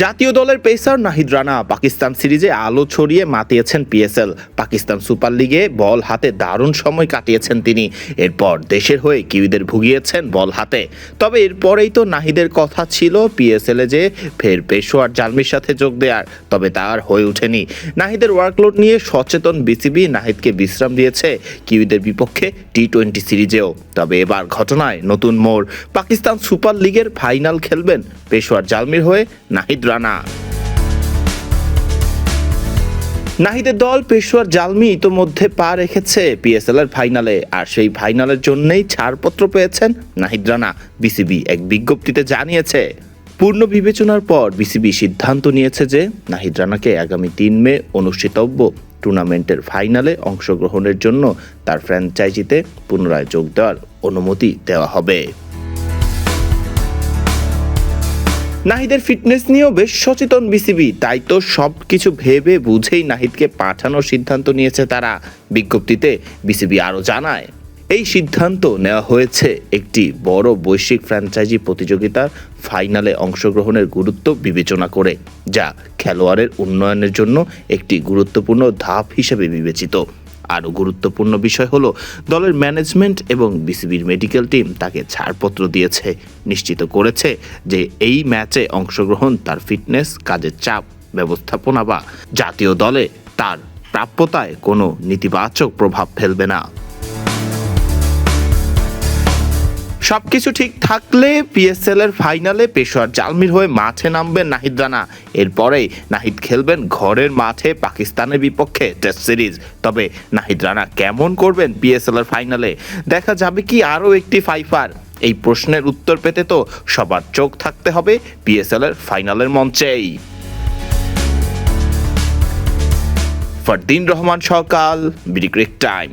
জাতীয় দলের পেসার নাহিদ রানা পাকিস্তান সিরিজে আলো ছড়িয়ে মাতিয়েছেন পিএসএল। পাকিস্তান সুপার লিগে বল হাতে দারুণ সময় কাটিয়েছেন তিনি। এরপর দেশের হয়ে কিউইদের ভুগিয়েছেন বল হাতে। তবে এরপরেই তো নাহিদের কথা ছিল পিএসএলে যে ফের পেশোয়ার জালমির সাথে যোগ দেওয়ার, তবে তা আর হয়ে ওঠেনি। নাহিদের ওয়ার্কলোড নিয়ে সচেতন বিসিবি নাহিদকে বিশ্রাম দিয়েছে কিউইদের বিপক্ষে টি-20 সিরিজেও। তবে এবার ঘটনায় নতুন মোড়। পাকিস্তান সুপার লিগের ফাইনাল খেলবেন পেশোয়ার জালমির হয়ে নাহিদ রানা। নাহিদের দল পেশোয়ার জালমি ইতোমধ্যে পা রেখেছে পিএসএল এর ফাইনালে, আর সেই ফাইনালের জন্যই ছাড়পত্র পেয়েছেন নাহিদ রানা। বিসিবি এক বিজ্ঞপ্তিতে জানিয়েছে, পূর্ণ বিবেচনার পর বিসিবি সিদ্ধান্ত নিয়েছে যে নাহিদ রানাকে আগামী 3 মে অনুষ্ঠিতব্য টুর্নামেন্টের ফাইনালে অংশগ্রহণের জন্য তার ফ্র্যাঞ্চাইজিতে পুনরায় যোগ দেওয়ার অনুমতি দেওয়া হবে। নাহিদের ফিটনেস নিয়েও বেশ সচেতন বিসিবি, তাই তো সবকিছু ভেবে বুঝেই নাহিদকে পাঠানোর সিদ্ধান্ত নিয়েছে তারা। বিজ্ঞপ্তিতে বিসিবি আরও জানায়, এই সিদ্ধান্ত নেওয়া হয়েছে একটি বড় বৈশ্বিক ফ্র্যাঞ্চাইজি প্রতিযোগিতার ফাইনালে অংশগ্রহণের গুরুত্ব বিবেচনা করে, যা খেলোয়াড়ের উন্নয়নের জন্য একটি গুরুত্বপূর্ণ ধাপ হিসেবে বিবেচিত। আরও গুরুত্বপূর্ণ বিষয় হলো দলের ম্যানেজমেন্ট এবং বিসিবির মেডিকেল টিম তাকে ছাড়পত্র দিয়েছে, নিশ্চিত করেছে যে এই ম্যাচে অংশগ্রহণ তার ফিটনেস, কাজের চাপ ব্যবস্থাপনা বা জাতীয় দলে তার প্রাপ্যতায় কোনো নেতিবাচক প্রভাব ফেলবে না। সবকিছু ঠিক থাকলে পিএসএল এর ফাইনালে পেশোয়ার জালমির হয়ে মাঠে নামবেন নাহিদ রানা। এরপরেই নাহিদ খেলবেন ঘরের মাঠে পাকিস্তানের বিপক্ষে টেস্ট সিরিজ। তবে নাহিদ রানা কেমন করবেন পিএসএল এর ফাইনালে? দেখা যাবে কি আরও একটি ফাইফার? এই প্রশ্নের উত্তর পেতে তো সবার চোখ থাকতে হবে পিএসএল এর ফাইনালের মঞ্চেই। ফারদিন রহমান সকাল, বিডি ক্রিক টাইম।